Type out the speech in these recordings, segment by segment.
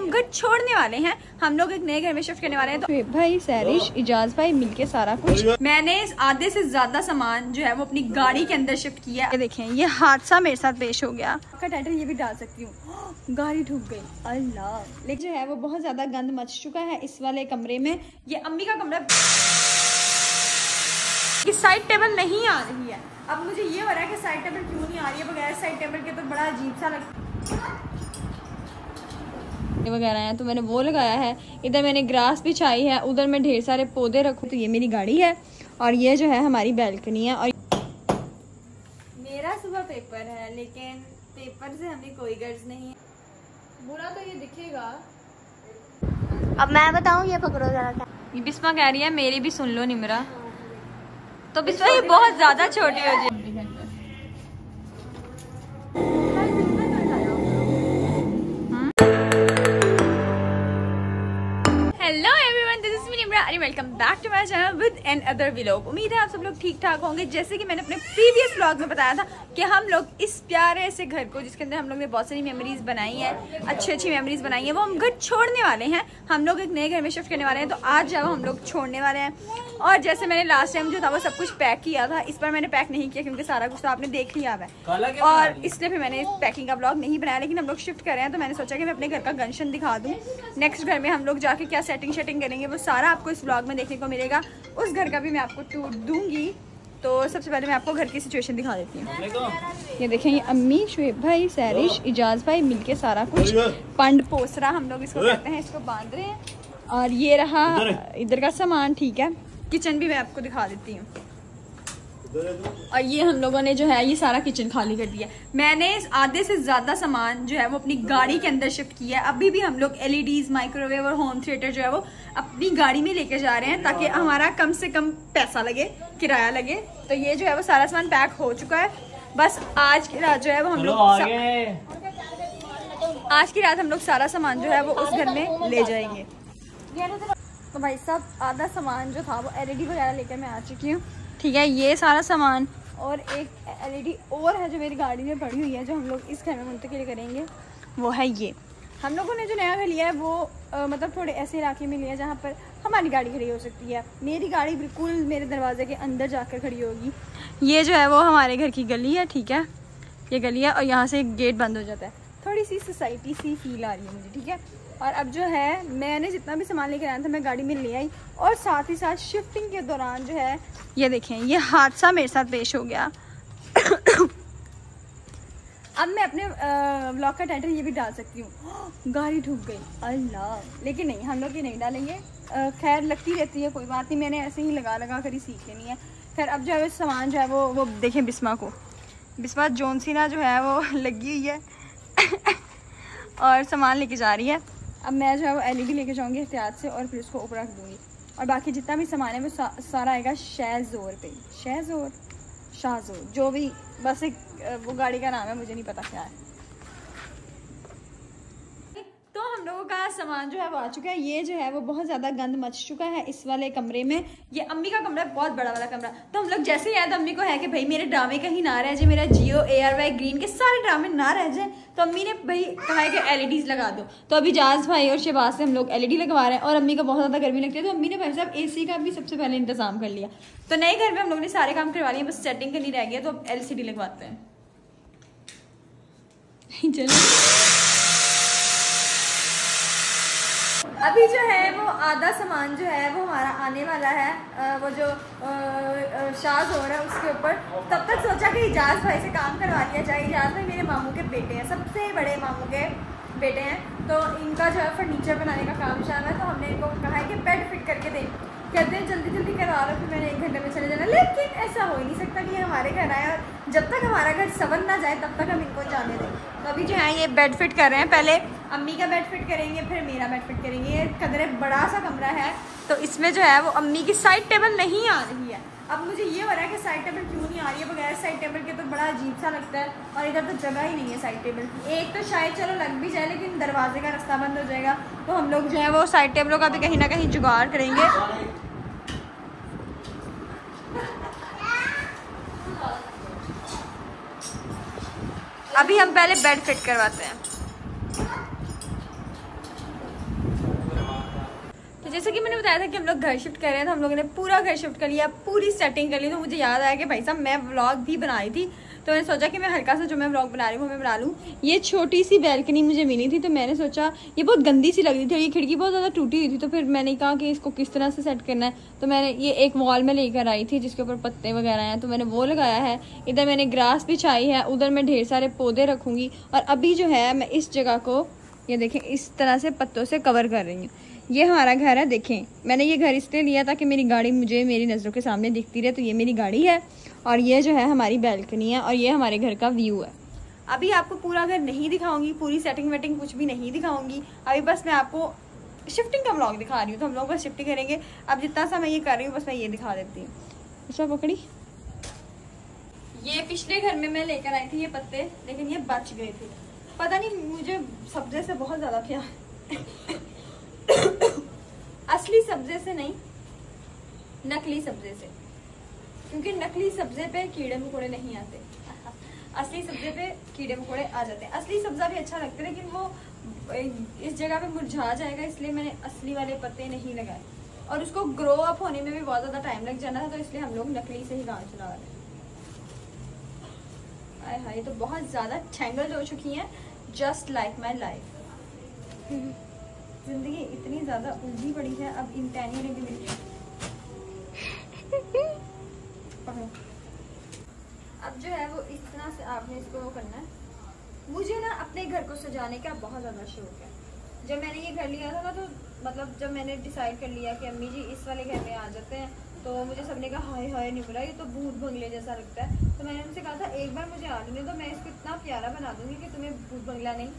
हम घर छोड़ने वाले हैं। हम लोग एक नए घर में शिफ्ट करने वाले हैं। तो भाई, सैरिश, इजाज भाई मिलके सारा कुछ, मैंने आधे से ज्यादा सामान जो है वो अपनी गाड़ी के अंदर शिफ्ट किया। ये देखें, ये हादसा मेरे साथ पेश हो गया। का टाइटल ये भी डाल सकती हूँ, गाड़ी ठुक गई अल्लाह। लेकिन जो है वो बहुत ज्यादा गंद मच चुका है इस वाले कमरे में। ये अम्मी का कमरा, ये साइड टेबल नहीं आ रही है। अब मुझे ये हो रहा है कि साइड टेबल क्यों नहीं आ रही है, बगैर साइड टेबल के तो बड़ा अजीब सा लगता वगैरह है। तो मैंने वो लगाया है, इधर मैंने ग्रास बिछाई है, उधर मैं ढेर सारे पौधे रखूँ। तो ये मेरी गाड़ी है और ये जो है हमारी बैल्कनी है। और मेरा सुबह पेपर है, लेकिन पेपर से हमें कोई गर्ज नहीं है। बुरा तो ये दिखेगा। अब मैं बताऊं, ये पकड़ो जरा। ये बिस्मा कह रही है मेरी भी सुन लो निमरा। तो बिस्मा ये बहुत ज्यादा छोटी हो जाए। Hello everyone, this is me Nimra and welcome back to my channel with another vlog. उम्मीद है आप सब लोग ठीक ठाक होंगे। जैसे कि मैंने अपने प्रीवियस व्लॉग में बताया था कि हम लोग इस प्यारे से घर को, जिसके अंदर हम लोग ने बहुत सारी मेमोरीज बनाई है, अच्छी अच्छी मेमोरीज बनाई है, वो हम घर छोड़ने वाले हैं। हम लोग एक नए घर में शिफ्ट करने वाले हैं। तो आज जब हम लोग छोड़ने वाले हैं, और जैसे मैंने लास्ट टाइम जो था वो सब कुछ पैक किया था, इस बार मैंने पैक नहीं किया क्योंकि सारा कुछ तो आपने देख लिया है, और इसलिए फिर मैंने पैकिंग का व्लॉग नहीं बनाया। लेकिन हम लोग शिफ्ट कर रहे हैं तो मैंने सोचा कि मैं अपने घर का गंशन दिखा दूँ। नेक्स्ट घर में हम लोग जाके क्या सेटिंग करेंगे वो सारा आपको इस व्लॉग में देखने को मिलेगा। उस घर का भी मैं आपको टूर दूंगी। तो सबसे पहले मैं आपको घर की सिचुएशन दिखा देती हूँ। ये देखें, ये अम्मी, शुएब भाई, सैरिश, इजाज भाई मिलके सारा कुछ पंड पोसरा हम लोग इसको कहते हैं, इसको बांध रहे हैं। और ये रहा इधर का सामान, ठीक है। किचन भी मैं आपको दिखा देती हूँ। और ये हम लोगों ने जो है ये सारा किचन खाली कर दिया। मैंने आधे से ज्यादा सामान जो है वो अपनी गाड़ी के अंदर शिफ्ट किया है। अभी भी हम लोग एलईडीज, माइक्रोवेव और होम थिएटर जो है वो अपनी गाड़ी में लेके जा रहे हैं, ताकि हमारा कम से कम पैसा लगे, किराया लगे। तो ये जो है वो सारा सामान पैक हो चुका है। बस आज की रात जो है वो हम लोग सारा सामान जो है वो उस घर में ले जाएंगे। तो भाई साहब, आधा सामान जो था वो एलईडी वगैरह लेकर मैं आ चुकी हूँ, ठीक है। ये सारा सामान और एक एलईडी और है जो मेरी गाड़ी में पड़ी हुई है, जो हम लोग इस घर में मुंतकिल करेंगे, वो है ये। हम लोगों ने जो नया घर लिया है वो मतलब थोड़े ऐसे इलाके में लिया है जहाँ पर हमारी गाड़ी खड़ी हो सकती है। मेरी गाड़ी बिल्कुल मेरे दरवाजे के अंदर जाकर खड़ी होगी। ये जो है वो हमारे घर की गली है, ठीक है। ये गली है और यहाँ से गेट बंद हो जाता है। थोड़ी सी सोसाइटी सी फील आ रही है मुझे, ठीक है। और अब जो है मैंने जितना भी सामान लेकर आया था मैं गाड़ी में ले आई, और साथ ही साथ शिफ्टिंग के दौरान जो है ये देखें, ये हादसा मेरे साथ पेश हो गया। अब मैं अपने व्लॉग का टाइटल ये भी डाल सकती हूँ, गाड़ी ठुक गई अल्लाह। लेकिन नहीं, हम लोग ये नहीं डालेंगे। खैर लगती रहती है, कोई बात नहीं, मैंने ऐसे ही लगा कर ही सीख लेनी है। खैर अब जो है सामान जो है वो देखें, बिस्मा जोनसीना जो है वो लगी हुई है और सामान लेके जा रही है। अब मैं जो है वो एलईडी लेके जाऊंगी एहतियात से, और फिर उसको ऊपर रख दूंगी। और बाकी जितना भी सामान है वो सारा आएगा शाहज़ोर पे, शाहज़ोर जो भी, बस एक वो गाड़ी का नाम है, मुझे नहीं पता क्या है। तो हम लोगों का सामान जो है वो आ चुका है। ये जो है वो बहुत ज़्यादा गंद मच चुका है इस वाले कमरे में। ये अम्मी का कमरा है, बहुत बड़ा वाला कमरा। तो हम लोग जैसे ही आए तो अम्मी को है कि भाई मेरे ड्रामे कहीं ना रह जाए, मेरा जियो ARY ग्रीन के सारे ड्रामे ना रह जाए। तो अम्मी ने भाई कहा है कि LEDs लगा दो। तो अभी जाज भाई और शहबाज से हम लोग LED लगवा रहे हैं। और अम्मी को बहुत ज़्यादा गर्मी लगती है, तो अम्मी ने भाई साहब AC का भी सबसे पहले इंतजाम कर लिया। तो नए घर में हम लोग ने सारे काम करवा लिए, बस सेटिंग करनी रह गई है। तो अब LCD लगवाते हैं। चलो, अभी जो है वो आधा सामान जो है वो हमारा आने वाला है, वो जो शाज हो रहा है उसके ऊपर। तब तक सोचा कि इजाज भाई से काम करवा लिया जाए। इजाज भाई मेरे मामू के बेटे हैं, सबसे बड़े मामू के बेटे हैं। तो इनका जो है फर्नीचर बनाने का काम शाम है। तो हमने इनको कहा है कि बेड फिट करके दें। कहते हैं जल्दी जल्दी करवा लो, फिर मैंने 1 घंटे में चले जाना। लेकिन ऐसा हो ही नहीं सकता कि हमारे घर आए और जब तक हमारा घर संवर ना जाए तब तक हम इनको जाने दें। तो अभी जो है ये बेड फिट कर रहे हैं। पहले अम्मी का बेड फिट करेंगे, फिर मेरा बेड फिट करेंगे। ये कदरे बड़ा सा कमरा है, तो इसमें जो है वो अम्मी की साइड टेबल नहीं आ रही है। अब मुझे ये हो रहा है कि साइड टेबल क्यों नहीं आ रही है, बगैर साइड टेबल के तो बड़ा अजीब सा लगता है। और इधर तो जगह ही नहीं है साइड टेबल की। एक तो शायद चलो लग भी जाए, लेकिन दरवाजे का रास्ता बंद हो जाएगा। तो हम लोग जो है वो साइड टेबलों का भी कहीं ना कहीं जुगाड़ करेंगे। अभी हम पहले बेड फिट करवाते हैं। जैसे कि मैंने बताया था कि हम लोग घर शिफ्ट कर रहे हैं, तो हम लोगों ने पूरा घर शिफ्ट कर लिया, पूरी सेटिंग कर ली। तो मुझे याद आया कि भाई साहब मैं व्लॉग भी बनाई थी, तो मैंने सोचा कि मैं हल्का सा जो मैं व्लॉग बना रही हूँ वो मैं बना लूँ। ये छोटी सी बैल्कनी मुझे मिली थी, तो मैंने सोचा ये बहुत गंदी सी लग रही थी और ये खिड़की बहुत ज़्यादा टूटी हुई थी, तो फिर मैंने कहा कि इसको किस तरह से सेट करना है। तो मैंने ये एक वॉल में लेकर आई थी जिसके ऊपर पत्ते वगैरह हैं, तो मैंने वो लगाया है। इधर मैंने ग्रास बिछाई है, उधर मैं ढेर सारे पौधे रखूँगी। और अभी जो है मैं इस जगह को ये देखें इस तरह से पत्तों से कवर कर रही हूँ। ये हमारा घर है। देखें मैंने ये घर इसलिए लिया था कि मेरी गाड़ी मुझे मेरी नज़रों के सामने दिखती रहे, तो ये मेरी गाड़ी है और ये जो है हमारी बैल्कनी है और ये हमारे घर का व्यू है। अभी आपको पूरा घर नहीं दिखाऊंगी, पूरी सेटिंग वेटिंग कुछ भी नहीं दिखाऊंगी, अभी बस मैं आपको शिफ्टिंग का व्लॉग दिखा रही हूँ। तो हम लोग बस शिफ्टिंग करेंगे। अब जितना सा मैं ये कर रही हूँ बस मैं ये दिखा देती हूँ। अच्छा पकड़ी, ये पिछले घर में मैं लेकर आई थी ये पत्ते, लेकिन ये बच गए थे। पता नहीं मुझे सब्जे से बहुत ज़्यादा प्यार असली सब्जे से नहीं, नकली सब्जे से, क्योंकि नकली सब्जे पे कीड़े मकोड़े नहीं आते, असली सब्जे पे कीड़े मकोड़े आ जाते हैं। असली सब्जा भी अच्छा लगता है लेकिन वो इस जगह पे मुरझा जाएगा, इसलिए मैंने असली वाले पत्ते नहीं लगाए और उसको ग्रो अप होने में भी बहुत ज़्यादा टाइम लग जाना है, तो इसलिए हम लोग नकली से ही काम चला रहे हैं। आय हाय, तो बहुत ज़्यादा टैंगल्ड हो चुकी हैं, जस्ट लाइक माई लाइफ। जिंदगी इतनी ज़्यादा उलझी पड़ी है, अब इन टैनियों ने भी मिल गया। अब जो है वो इस तरह से आपने इसको वो करना है। मुझे ना अपने घर को सजाने का बहुत ज़्यादा शौक है। जब मैंने ये घर लिया था ना, तो मतलब जब मैंने डिसाइड कर लिया कि अम्मी जी इस वाले घर में आ जाते हैं, तो मुझे सबने कहा हाय हाय नहीं बोला, ये तो भूत बंगले जैसा लगता है। तो मैंने उनसे कहा था एक बार मुझे आने दो, मैं इसको इतना प्यारा बना दूंगी कि तुम्हें भूत बंगला नहीं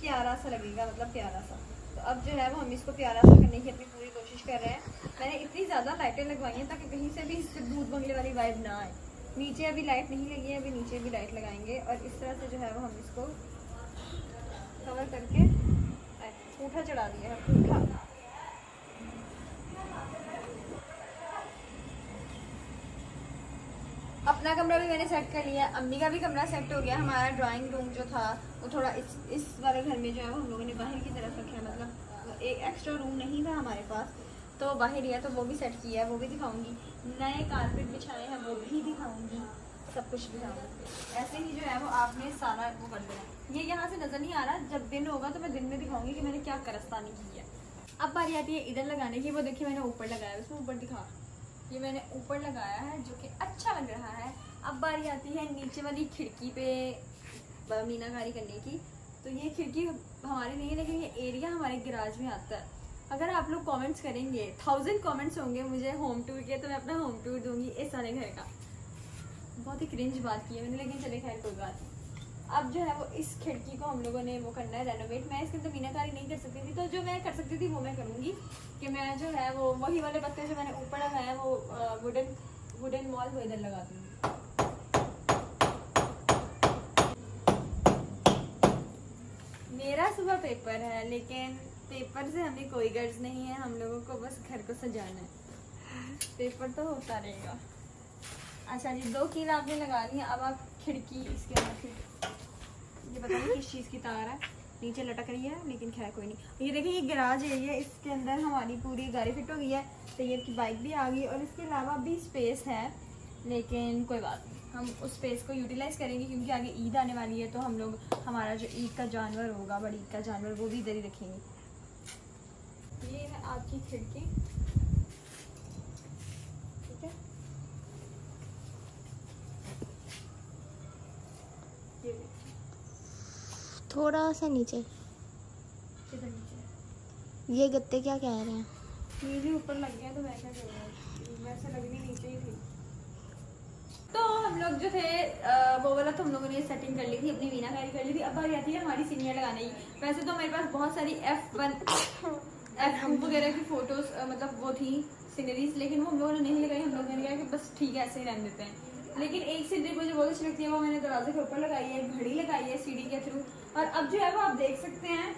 प्यारा सा लगेगा, मतलब प्यारा सा। तो अब जो है वो हम इसको प्यारा सा करने की अपनी पूरी कोशिश कर रहे हैं। मैंने इतनी ज़्यादा लाइटें लगवाई हैं ताकि कहीं से भी इससे भूत बंगले वाली वाइब ना आए। नीचे अभी लाइट नहीं लगी है, अभी नीचे भी लाइट लगाएंगे और इस तरह से जो है वो हम इसको कवर करके पूठा चढ़ा दिया है। पूठा अपना कमरा भी मैंने सेट कर लिया, अम्मी का भी कमरा सेट हो गया। हमारा ड्राइंग रूम जो था वो थोड़ा इस वाले घर में जो है वो हम लोगों ने बाहर की तरफ रखा है, मतलब एक एक्स्ट्रा रूम नहीं था हमारे पास, तो बाहर ही है, तो वो भी सेट किया है, वो भी दिखाऊंगी। नए कारपेट बिछाए हैं वो भी दिखाऊंगी, सब कुछ दिखाऊंगी। ऐसे ही जो है वो आपने सारा वो कर देना। ये यहाँ से नज़र नहीं आ रहा, जब दिन होगा तो मैं दिन में दिखाऊंगी कि मैंने क्या करस्तानी की है। अब बारी आती है इधर लगाने की। वो देखिए मैंने ऊपर लगाया है, उसमें ऊपर दिखा, ये मैंने ऊपर लगाया है जो कि अच्छा लग रहा है। अब बारी आती है नीचे वाली खिड़की पे मीनाकारी करने की। तो ये खिड़की हमारी नहीं है, लेकिन ये एरिया हमारे गैराज में आता है। अगर आप लोग कमेंट्स करेंगे, 1000 कमेंट्स होंगे मुझे होम टूर के, तो मैं अपना होम टूर दूंगी इस वाले घर का। बहुत ही क्रिंज बात की है मैंने, लेकिन चले खैर कोई बात नहीं। अब जो है वो इस खिड़की को हम लोगों ने वो करना है रेनोवेट। मैं इसके अंदर मीनाकारी नहीं कर सकती थी, तो जो मैं कर सकती थी वो मैं करूँगी कि मैं जो है वो वही वाले पत्ते जो मैंने ऊपर लगाया वो वुडन मॉल वो इधर लगा दूँगी। मेरा सुबह पेपर है, लेकिन पेपर से हमें कोई गर्ज नहीं है, हम लोगों को बस घर को सजाना है। पेपर तो होता रहेगा। अच्छा जी, 2 कील आपने लगा ली। अब आप खिड़की इसके अंदर, ये पता नहीं किस चीज़ की तार है नीचे लटक रही है, लेकिन खैर कोई नहीं। ये देखिए ये गैराज एरिया, इसके अंदर हमारी पूरी गाड़ी फिट हो गई है, तैयब की बाइक भी आ गई और इसके अलावा भी स्पेस है, लेकिन कोई बात नहीं, हम उस स्पेस को यूटिलाइज़ करेंगे क्योंकि आगे ईद आने वाली है, तो हम लोग हमारा जो ईद का जानवर होगा, बड़ी ईद का जानवर, वो भी इधर ही रखेंगे। ये है आपकी खिड़की, ठीक है। थोड़ा सा नीचे, किधर नीचे? ये गत्ते क्या कह रहे हैं? ये भी ऊपर लग गया, तो मैं क्या करूँगा, वैसे लगनी नीचे ही थी। तो हम लोग जो थे वो वाला तो हम लोगों ने सेटिंग कर ली थी, अपनी मीनाकारी कर ली थी। अब बारी आती है हमारी सीनियर लगाने की। वैसे तो मेरे पास बहुत सारी F1 F2 वगैरह की फोटोज मतलब वो थी सीनरीज, लेकिन वो हम लोगों ने नहीं लगाई। हम लोगों ने कहा कि बस ठीक है ऐसे ही रहने देते हैं। लेकिन एक सीनरी मुझे बहुत अच्छी लगती है, वो मैंने दरवाजे के ऊपर लगाई है, घड़ी लगाई है सीढ़ी के थ्रू। और अब जो है वो आप देख सकते हैं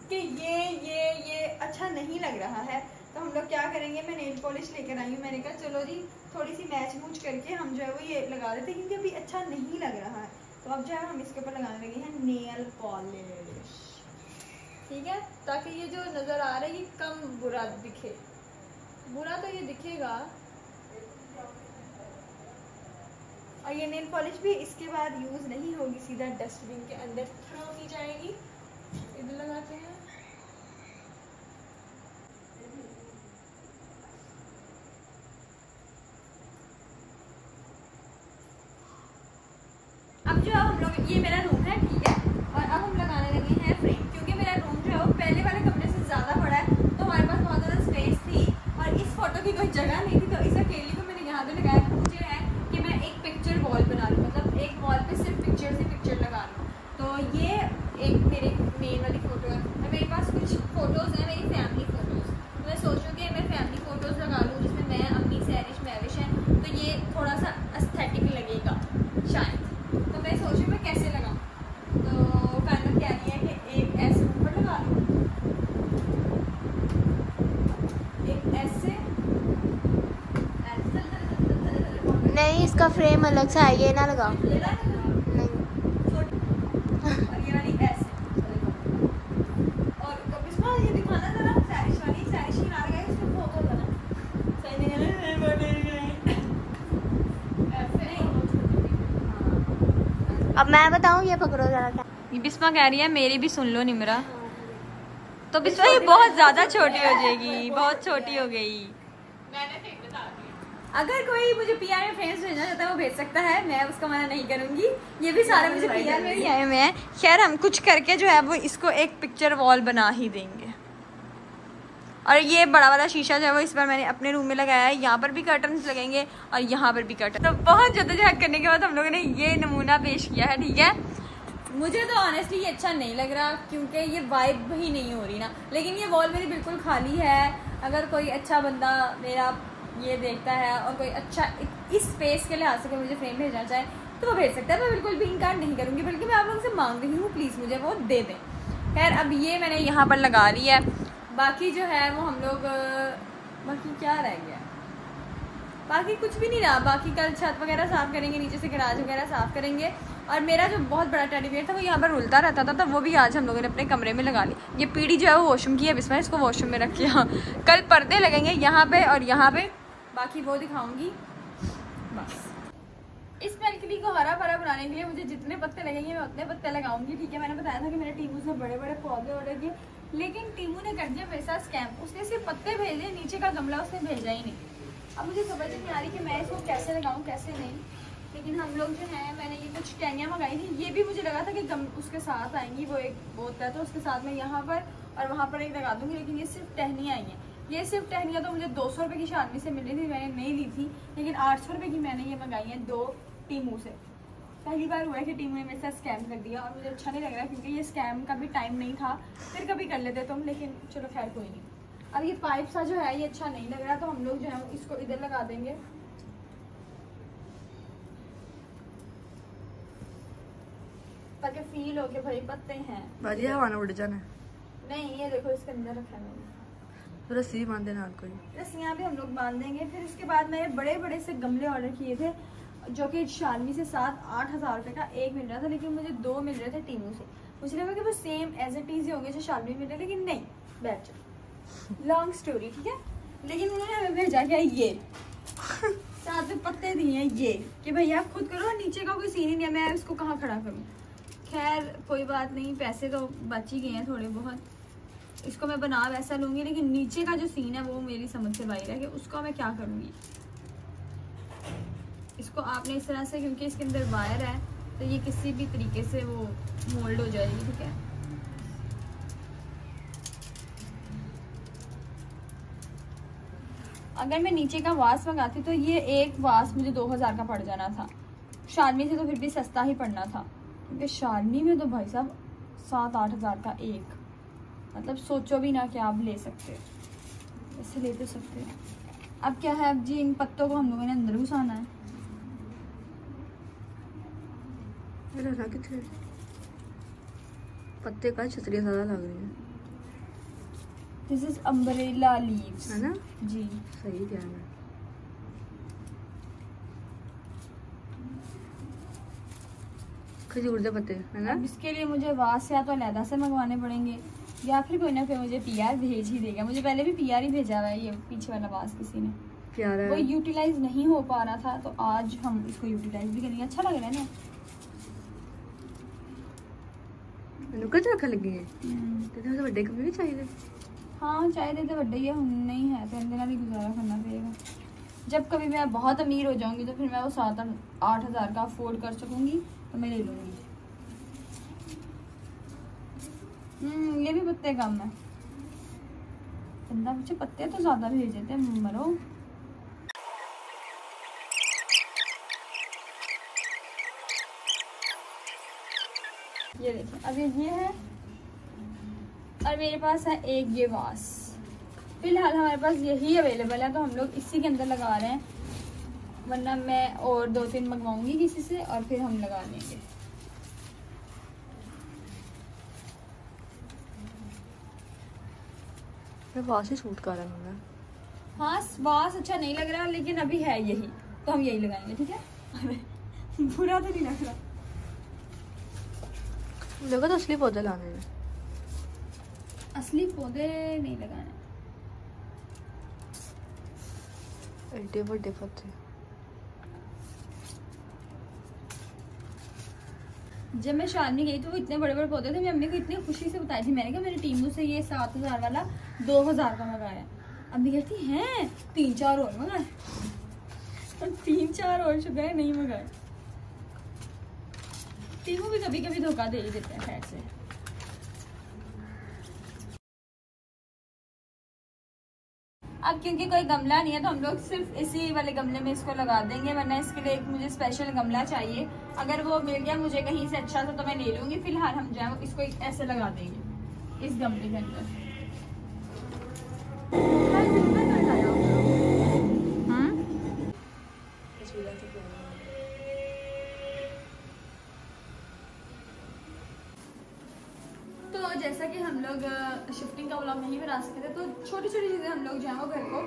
कि ये अच्छा नहीं लग रहा है, तो हम लोग क्या करेंगे, मैं नेल पॉलिश लेकर आई हूँ। मैंने कहा चलो जी थोड़ी सी मैच मूच करके हम जो है वो ये लगा देते हैं, क्योंकि अभी अच्छा नहीं लग रहा है। तो अब जो है हम इसके ऊपर लगाने लगे हैं नेल पॉलिश, ठीक है। ताकि ये जो नज़र आ रहा है ये कम बुरा दिखे। बुरा तो ये दिखेगा। और ये नेल पॉलिश भी इसके बाद यूज़ नहीं होगी, सीधा डस्टबिन के अंदर थ्रो की जाएगी। इधर लगाते हैं। अब जो हम लोग, ये मेरा रूम है, ठीक है, और अब हम लगाने लगे हैं फ्रेम, क्योंकि मेरा रूम जो है वो पहले वाले कमरे से ज़्यादा बड़ा है, तो हमारे पास बहुत ज़्यादा स्पेस थी और इस फोटो की कोई जगह नहीं थी, तो इस अकेली को मैंने यहाँ पे लगाया। मुझे है कि मैं एक पिक्चर वॉल बना लूँ, मतलब एक वॉल पे सिर्फ पिक्चर से पिक्चर लगा लूँ। तो ये एक मेरी मेन वाली फ़ोटो है। मेरे पास कुछ फ़ोटोज़ हैं, मेरी फैमिली फ़ोटोज़, तो मैं सोच रही हूँ कि मैं फैमिली फ़ोटोज़ लगा लूँ जिसमें मैं, अम्मी, सैरिश, महविश हैं, तो ये थोड़ा सा एस्थेटिक लगेगा शायद। तो मैं सोच रही हूँ मैं कैसे लगाऊँ, तो कायनात कह रही है कि एक ऐसे ऊपर लगा लूँ, एक ऐसे नहीं, इसका फ्रेम अलग से है, ये ना लगाओ। नहीं, और ये वाली ऐसे। और बिस्मा ये दिखाना जरा, सैरिश वाली, सैरिश की नार गई उसमें फोटो बना सही नहीं ऐसे। अब मैं बताऊँ, ये पकड़ो जरा। क्या ये बिस्मा कह रही है मेरी भी सुन लो निमरा। तो बिस्मा ये बहुत ज्यादा छोटी हो जाएगी, बहुत छोटी हो गई। अगर कोई मुझे पीआर में फ्रेंड्स भेजना चाहता है वो भेज सकता है, मैं उसका मना नहीं करूंगी। ये भी सारे मुझे पीआर में ही आए हुए हैं। खैर हम कुछ करके जो है वो इसको एक पिक्चर वॉल बना ही देंगे। और ये बड़ा वाला शीशा जो है वो इस बार मैंने अपने रूम में लगाया है। यहाँ पर भी कर्टन्स लगेंगे और यहाँ पर भी कर्टन। तो बहुत जद्दोजहद करने के बाद हम लोगों ने ये नमूना पेश किया है, ठीक है। मुझे तो ऑनेस्टली ये अच्छा नहीं लग रहा क्योंकि ये वाइब ही नहीं हो रही ना। लेकिन ये वॉल मेरी बिल्कुल खाली है। अगर कोई अच्छा बंदा मेरा ये देखता है और कोई अच्छा इस स्पेस के लिहाज से कोई मुझे फ्रेम भेजना चाहे तो वो भेज सकता है। मैं बिल्कुल भी इनकार नहीं करूँगी, बल्कि मैं आप लोगों से मांग रही हूँ प्लीज़ मुझे वो दे दें। खैर अब ये मैंने यहाँ पर लगा ली है। बाकी जो है वो हम लोग, बाकी क्या रह गया, बाकी कुछ भी नहीं रहा। बाकी कल छत वगैरह साफ़ करेंगे, नीचे से गैराज वगैरह साफ़ करेंगे। और मेरा जो बहुत बड़ा टेडी बियर था वो यहाँ पर रुलता रहता था, तो वो भी आज हम लोगों ने अपने कमरे में लगा ली। ये पीढ़ी जो है वो वॉशरूम की है, बिस्मा इसको वॉशरूम में रखी है। कल पर्दे लगेंगे यहाँ पे और यहाँ पे, बाकी वो दिखाऊंगी बस। इस बैल्कनी को हरा भरा बनाने के लिए मुझे जितने पत्ते लगेंगे मैं उतने पत्ते लगाऊंगी, ठीक है। मैंने बताया था कि मेरे टीमू से बड़े बड़े पौधे ऑर्डर किए, लेकिन टीमू ने कर दिया मेरे साथ स्कैम। उसने सिर्फ पत्ते भेजे, नीचे का गमला उसने भेजा ही नहीं। अब मुझे समझ नहीं आ रही कि मैं इसको कैसे लगाऊं कैसे नहीं। लेकिन हम लोग जो है, मैंने ये कुछ टहनियाँ मंगाई थी, ये भी मुझे लगा था कि उसके साथ आएंगी। वो एक होता है तो उसके साथ मैं यहाँ पर और वहाँ पर एक लगा दूँगी, लेकिन ये सिर्फ टहनियाँ आई हैं। ये सिर्फ टहनियाँ तो मुझे 200 रुपये की शादी से मिल रही थी, मैंने नहीं ली थी, लेकिन 800 रुपये की मैंने ये मंगाई है 2 टीमू से। पहली बार हुआ है कि टीमू ने मेरे साथ स्कैम कर दिया और मुझे अच्छा नहीं लग रहा क्योंकि ये स्कैम का भी टाइम नहीं था। फिर कभी कर लेते तुम, लेकिन चलो खैर कोई नहीं। अब ये पाइप सा जो है ये अच्छा नहीं लग रहा, तो हम लोग जो है इसको इधर लगा देंगे। ताकि फील हो के भाई पत्ते हैं। बाजी हवा उड़ जाना नहीं, ये देखो इसके अंदर रखा है मैंने। तो रस्सी बांध देना कोई, रस्सियाँ भी हम लोग बांध देंगे। फिर इसके बाद मैंने बड़े बड़े से गमले ऑर्डर किए थे, जो कि शालमी से 7-8 हज़ार रुपये का एक मिल रहा था, लेकिन मुझे 2 मिल रहे थे टीमू से। मुझे लगा कि वो सेम एज इट इज ही होंगे जो शालमी मिल रहे, लेकिन नहीं। बैठ लॉन्ग स्टोरी, ठीक है। लेकिन उन्होंने हमें भेजा क्या, ये साथ में पत्ते दिए हैं ये कि भैया आप खुद करो, नीचे का कोई सीन ही नहीं है, मैं इसको कहाँ खड़ा करूँ। खैर कोई बात नहीं, पैसे तो बच ही गए हैं थोड़े बहुत। इसको मैं बना वैसा लूँगी, लेकिन नीचे का जो सीन है वो मेरी समझ से बाहर है कि उसको मैं क्या करूँगी। इसको आपने इस तरह से, क्योंकि इसके अंदर वायर है तो ये किसी भी तरीके से वो मोल्ड हो जाएगी, ठीक है। अगर मैं नीचे का वास मंगाती तो ये एक वास मुझे 2000 का पड़ जाना था। शालमी से तो फिर भी सस्ता ही पड़ना था, क्योंकि शालमी में तो भाई साहब 7-8 हज़ार का एक, मतलब सोचो भी ना कि आप ले सकते, ऐसे ले तो सकते। अब क्या है, अब जी इन पत्तों को हम लोगों ने अंदर घुसाना है। पत्ते का छतरियाँ ज़्यादा लग रही है। दिस इज अम्ब्रेला लीव्स, है ना जी, सही ध्यान है। खजूर के पत्ते है ना। अब इसके लिए मुझे वास या तो अलहदा से मंगवाने पड़ेंगे या फिर कोई ना कोई मुझे पीआर भेज ही देगा। मुझे पहले भी पीआर ही भेजा हुआ है, ये पीछे वाला बास किसी ने, प्यारा वो है। यूटिलाइज नहीं हो पा रहा था, तो आज हम इसको यूटिलाइज भी करेंगे। अच्छा लग रहा है ना। नुकड़ रखा लगी है तो बड़े कभी भी चाहिए। हाँ चाहिए तो बड्डे ही है, हम नहीं है तो इनके भी गुजारा करना पड़ेगा। जब कभी मैं बहुत अमीर हो जाऊंगी तो फिर मैं वो 7-8 हज़ार का अफोर्ड कर सकूंगी तो मैं ले लूँगी। ये भी पत्ते कम है, बंदा मुझे पत्ते तो ज़्यादा भेज देते हैं, मरो। ये देखिए, अब ये है और मेरे पास है एक ये वास। फिलहाल हमारे पास यही अवेलेबल है तो हम लोग इसी के अंदर लगा रहे हैं, वरना मैं और 2-3 मंगवाऊंगी किसी से और फिर हम लगा लेंगे। मैं वास ही सूट कर रहा हूँ। हाँ वास अच्छा नहीं लग रहा लेकिन अभी है यही तो हम यही लगाएंगे, ठीक है। अरे बुरा तो नहीं लग रहा। देखो तो असली पौधे लाने हैं, असली पौधे नहीं लगाने। एडे बड़े पत्ते। जब मैं शादी गई तो वो इतने बड़े बड़े पौधे थे, मेरी अम्मी को इतनी खुशी से बताई थी मैंने कहा मेरे टीमू से ये 7,000 वाला 2,000 का मंगाया। अम्मी कहती हैं 3-4 और मंगाए, 3-4 और शुक्र नहीं मंगाए। टीमू भी कभी कभी धोखा दे ही देते हैं खैर से। अब क्योंकि कोई गमला नहीं है तो हम लोग सिर्फ इसी वाले गमले में इसको लगा देंगे, वरना इसके लिए एक मुझे स्पेशल गमला चाहिए। अगर वो मिल गया मुझे कहीं से अच्छा सा तो मैं ले लूंगी। फिलहाल हम जाए इसको ऐसे लगा देंगे इस गमले के अंदर। तो जैसा कि हम लोग शिफ्टिंग का व्लॉग नहीं बना सकते तो छोटी छोटी चीज़ें हम लोग जो है वो घर को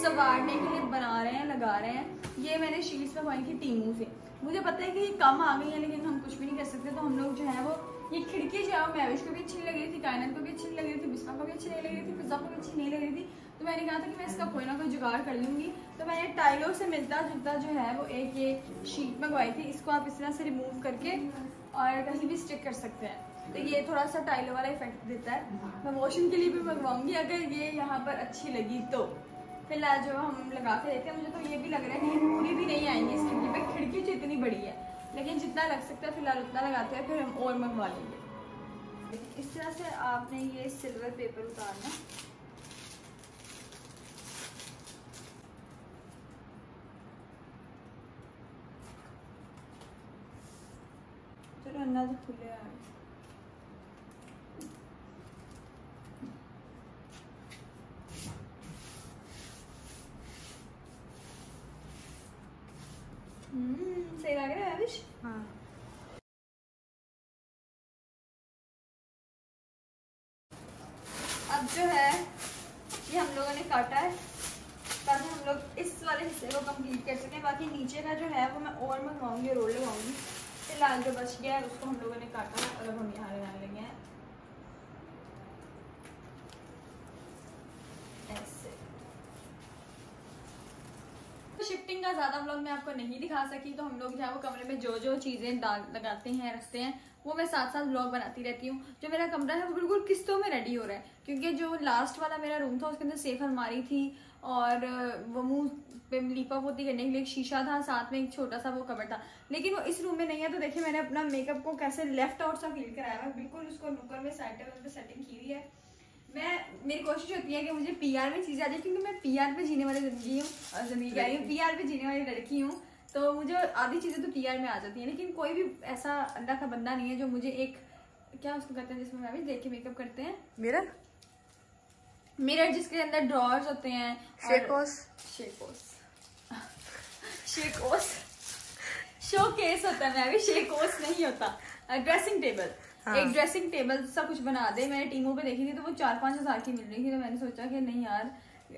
संवारने के लिए बना रहे हैं, लगा रहे हैं। ये मैंने शीट्स मंगवाई थी टीमू से। मुझे पता है कि ये कम आ गई है लेकिन हम कुछ भी नहीं कर सकते, तो हम लोग जो है वो ये खिड़की जो है वो महविश को भी अच्छी लग रही थी, कायनात को भी अच्छी लग रही थी, बिस्मा को भी अच्छी नहीं लग रही थी, फिजा को भी अच्छी नहीं लग रही थी। तो मैंने कहा था कि मैं इसका कोई ना कोई जुगाड़ कर लूँगी। तो मैंने टाइलों से मिलता जुलता जो है वो एक ये शीट मंगवाई थी। इसको आप इस तरह से रिमूव करके और कहीं भी स्टिक कर सकते हैं, तो ये थोड़ा सा टाइलों वाला इफेक्ट देता है। मैं वॉशिंग के लिए भी मंगवाऊंगी अगर ये यहाँ पर अच्छी लगी तो। फिलहाल जो हम लगा के देते हैं, मुझे तो ये भी लग रहा है कि पूरी भी नहीं आएंगी इस खिड़की पे। खिड़की जो इतनी बड़ी है लेकिन जितना लग सकता है फिलहाल उतना लगाते हैं, फिर हम और मंगवा लेंगे। इस तरह से आपने ये सिल्वर पेपर उतारना, चलो अन्ना तो खुले आ रहे। सही लग रहा है अविश? हाँ। अब जो है ये हम लोगों ने काटा है ताकि हम लोग इस वाले हिस्से को कंप्लीट कर सकें। बाकी नीचे का जो है वो मैं और मंगवाऊंगी, रोल लगाऊंगी। फिलहाल जो बच गया है उसको हम लोगों ने काटा है और अब हम यहाँ लगाने लगे हैं ऐसे। शिफ्टिंग का ज़्यादा व्लॉग मैं आपको नहीं दिखा सकी, तो हम लोग जो है वो कमरे में जो जो चीज़ें लगाते हैं रखते हैं वो मैं साथ साथ व्लॉग बनाती रहती हूँ। जो मेरा कमरा है वो बिल्कुल किस्तों में रेडी हो रहा है, क्योंकि जो लास्ट वाला मेरा रूम था उसके अंदर सेफ अलमारी थी और वो मुंह पे लीपा पोती करने के लिए एक शीशा था, साथ में एक छोटा सा वो कमर था। लेकिन वो इस रूम में नहीं है। तो देखिए मैंने अपना मेकअप को कैसे लेफ्ट आउट सा फील कराया है, बिल्कुल उसको नुक्कड़ में साइड टेबल पे सेटिंग की हुई है। मेरी कोशिश होती है कि मुझे पीआर में चीज़ें आ जाए, क्योंकि मैं पीआर पे जीने वाली जिंदगी हूँ, जिंदगी कह रही हूँ पीआर पे जीने वाली लड़की हूँ, तो मुझे आधी चीज़ें तो पीआर में आ जाती हैं। लेकिन कोई भी ऐसा अल्लाह का बंदा नहीं है जो मुझे एक क्या उसको कहते हैं जिसमें मैं भी देख के मेकअप करते हैं, मिरर जिसके अंदर ड्रॉर्स होते हैं, शोकेस होता है, मैं भी शेकोस नहीं होता, ड्रेसिंग टेबल। हाँ। एक ड्रेसिंग टेबल सा कुछ बना दे। मैंने टीमों पे देखी थी तो वो 4-5 हज़ार की मिल रही थी, तो मैंने सोचा कि नहीं यार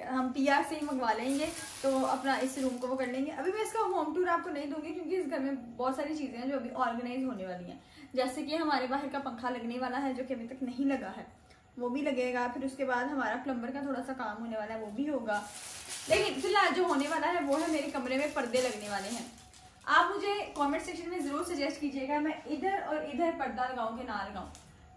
हम पीआर से ही मंगवा लेंगे, तो अपना इस रूम को वो कर लेंगे। अभी मैं इसका होम टूर आपको नहीं दूंगी क्योंकि इस घर में बहुत सारी चीज़ें हैं जो अभी ऑर्गेनाइज होने वाली हैं। जैसे कि हमारे बाहर का पंखा लगने वाला है जो कि अभी तक नहीं लगा है, वो भी लगेगा। फिर उसके बाद हमारा प्लम्बर का थोड़ा सा काम होने वाला है, वो भी होगा। लेकिन फिलहाल जो होने वाला है वो है मेरे कमरे में पर्दे लगने वाले हैं। आप मुझे कमेंट सेक्शन में जरूर सजेस्ट कीजिएगा मैं इधर और इधर पर्दा लगाऊं कि ना लगाऊं,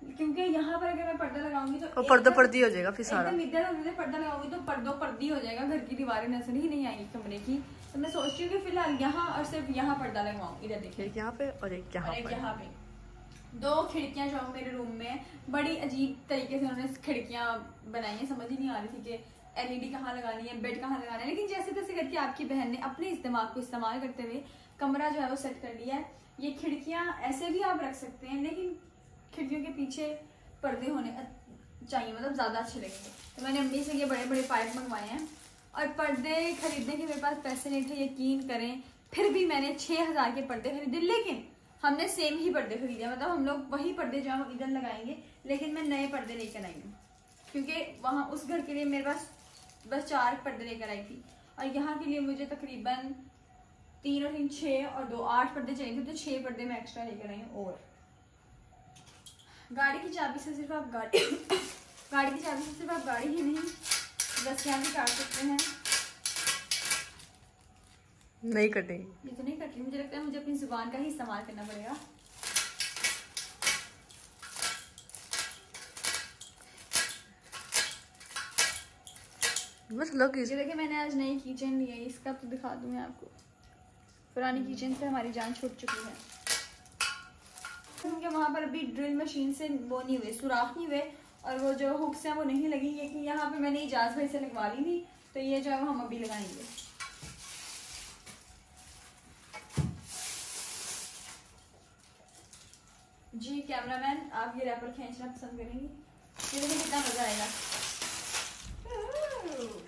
क्योंकि यहाँ पर अगर मैं पर्दा लगाऊंगी तो पर्दा पर्दी हो जाएगा फिर सारा। इधर और उधर पर्दा लगाऊंगी तो पर्दी हो जाएगा, घर की दीवारें नजर ही नहीं आएंगी कमरे की। तो मैं सोच रही हूँ कि फिलहाल यहाँ और सिर्फ यहाँ पर्दा लगवाऊं। इधर देखिए, एक यहाँ पे और एक यहाँ पे। 2 खिड़कियां जो मेरे रूम में बड़ी अजीब तरीके से उन्होंने खिड़कियां बनाई हैं, समझ ही नहीं आ रही थी कि LED कहाँ लगानी है, बेड कहाँ लगाना है। लेकिन जैसे तैसे करके आपकी बहन ने अपने इस दिमाग को इस्तेमाल करते हुए कमरा जो है वो सेट कर लिया है। ये खिड़कियां ऐसे भी आप रख सकते हैं, लेकिन खिड़कियों के पीछे पर्दे होने चाहिए, मतलब ज़्यादा अच्छे लगेंगे। तो मैंने अम्मी से ये बड़े बड़े पाइप मंगवाए हैं और पर्दे खरीदने के मेरे पास पैसे नहीं थे, यकीन करें। फिर भी मैंने 6000 के पर्दे खरीदे, लेकिन हमने सेम ही पर्दे खरीदे, मतलब हम लोग वही पर्दे जो है वो इधर लगाएंगे, लेकिन मैं नए पर्दे लेकर आई हूँ क्योंकि वहाँ उस घर के लिए मेरे पास बस 4 पर्दे लेकर आई थी और यहाँ के लिए मुझे तकरीबन 3 और 3 6 और 2 8 पर्दे चाहिए थे, तो 6 पर्दे मैं एक्स्ट्रा लेकर आई हूँ। और गाड़ी की चाबी से सिर्फ आप गाड़ी की चाबी से सिर्फ आप गाड़ी ही नहीं रस्सियाँ भी काट सकते हैं। नहीं कटेंगे, ये तो नहीं कटेंगे, मुझे लगता है मुझे अपनी जुबान का ही इस्तेमाल करना पड़ेगा। बस लोग ये देखिए मैंने आज नई किचन ली है, इसका तो दिखा दूं मैं आपको। पुरानी किचन से हमारी जान छूट चुकी है क्योंकि वहाँ पर अभी ड्रिल मशीन से वो नहीं हुए, सुराख नहीं हुए और वो जो हुक्स हैं वो नहीं लगी। लेकिन यहाँ पे मैंने इजाज़ भाई से लगवा ली थी, तो ये जो है वो हम अभी लगाएंगे। जी कैमरामैन, आप ये रैपर खींचना पसंद करेंगी? ये देखिए कितना मजा आएगा।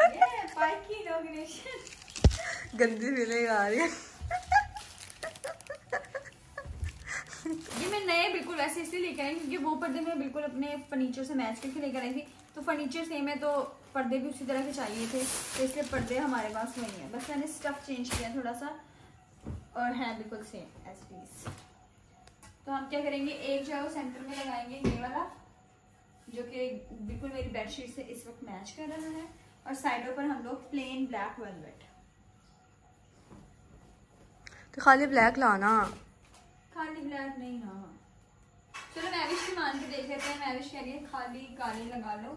ये पाइप की इनॉग्रेशन गंदी फीलिंग आ रही है। ये मैं नए बिल्कुल वैसे इसलिए लेकर आई क्योंकि वो पर्दे मैं बिल्कुल अपने फर्नीचर से मैच करके लेकर आई थी, तो फर्नीचर सेम है तो पर्दे भी उसी तरह के चाहिए थे, तो इसलिए पर्दे हमारे पास वही है। बस मैंने स्टफ चेंज किया थोड़ा सा और है बिल्कुल सेम एज पीस। तो हम क्या करेंगे, एक जो है वो सेंटर में लगाएंगे ये वाला जो कि बिल्कुल मेरी बेडशीट से इस वक्त मैच कर रहा है, और साइडों पर हम लोग प्लेन ब्लैक वेलवेट। तो खाली ब्लैक लाना, खाली ब्लैक नहीं। हाँ चलो मैविश की मान के देख लेते हैं। मैविश कह रही है खाली काली लगा लो,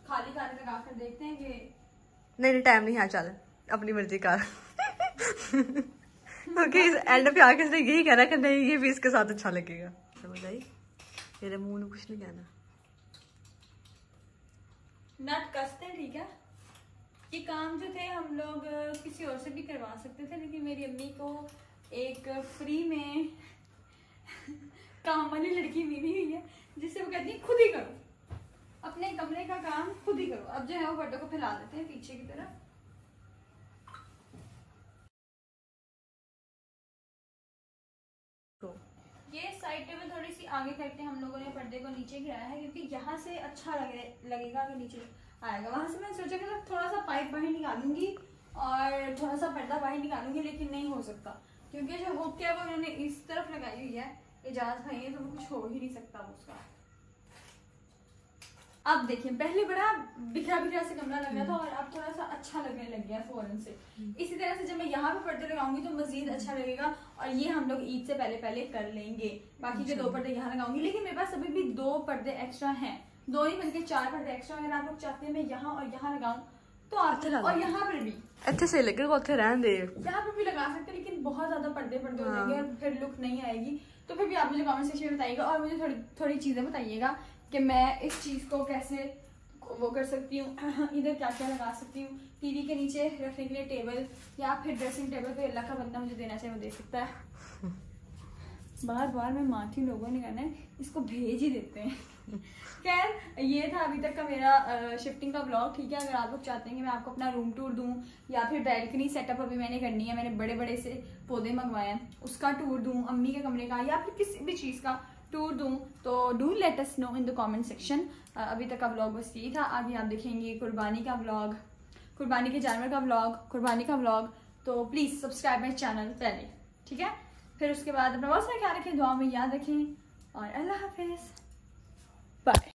खाली काली लगा कर देखते हैं कि नहीं टाइम नहीं है, चल अपनी मर्जी कर। क्योंकि एंड पे आके इसने यही कहना कि नहीं ये भी इसके साथ अच्छा लगेगा। समझ आई? मेरे मुंह में कुछ नहीं कहना। नट कसते हैं, ठीक है। ये काम जो थे हम लोग किसी और से भी करवा सकते थे, लेकिन मेरी अम्मी को एक फ्री में काम वाली लड़की मिली हुई है जिससे वो कहती है खुद ही करो, अपने कमरे का काम खुद ही करो। अब जो है वो पर्दों को फैला देते हैं पीछे की तरफ। ये साइड टेबल थोड़ी सी आगे करके हम लोगों ने पर्दे को नीचे गिराया है क्योंकि यहाँ से अच्छा लगेगा कि नीचे आएगा। वहां से मैं सोचा कि थोड़ा सा पाइप बाहर निकालूंगी और थोड़ा सा पर्दा बाहर निकालूंगी, लेकिन नहीं हो सकता क्योंकि जो हुक है वो उन्होंने इस तरफ लगाई हुई है, इजाज भाई है, तो वो कुछ हो ही नहीं सकता उसका। अब देखिए पहले बड़ा बिखरा बिखरा से कमरा लग रहा था और अब थोड़ा सा अच्छा लगने लग गया फौरन से। इसी तरह से जब मैं यहाँ पे पर्दे लगाऊंगी तो मजीद अच्छा लगेगा, और ये हम लोग ईद से पहले कर लेंगे। बाकी के 2 पर्दे यहाँ लगाऊंगी, लेकिन मेरे पास अभी भी 2 पर्दे एक्स्ट्रा हैं, 2 नहीं बल्कि 4 पर्दे एक्स्ट्रा। अगर आप लोग चाहते हैं मैं यहाँ और यहाँ लगाऊं तो आप, और यहाँ पर भी अच्छे से लगेगा, उसे रहने दे, यहाँ पर भी लगा सकते हैं, लेकिन बहुत ज्यादा पर्दे हो जाएंगे और फिर लुक नहीं आएगी। तो फिर भी आप मुझे कमेंट सेक्शन में बताइएगा और मुझे थोड़ी चीजें बताइएगा कि मैं इस चीज को कैसे वो कर सकती हूँ, इधर क्या क्या लगा सकती हूँ। टीवी के नीचे रखने के लिए टेबल या फिर ड्रेसिंग टेबल पे अल्लाह का बंदा मुझे देना चाहिए वो दे सकता है। बार मैं मानती हूँ लोगों ने कहना है इसको भेज ही देते हैं। खैर ये था अभी तक का मेरा शिफ्टिंग का ब्लॉग, ठीक है। अगर आप लोग चाहते हैं कि मैं आपको अपना रूम टूर दूं या फिर बैल्कनी सेटअप अभी मैंने करनी है, मैंने बड़े बड़े से पौधे मंगवाए हैं, उसका टूर दूं, अम्मी के कमरे का या फिर किसी भी चीज़ का टूर दूं, तो do let us know in the comment section. अभी तक का ब्लॉग बस यही था। आगे आप देखेंगे कुर्बानी का ब्लॉग, कुर्बानी के जानवर का ब्लॉग, कुर्बानी का ब्लॉग। तो प्लीज़ सब्सक्राइब माई चैनल पहले, ठीक है। फिर उसके बाद अपना बहुत सारा ख्याल रखें, दुआ में याद रखें और अल्लाह हाफिज़, बाय।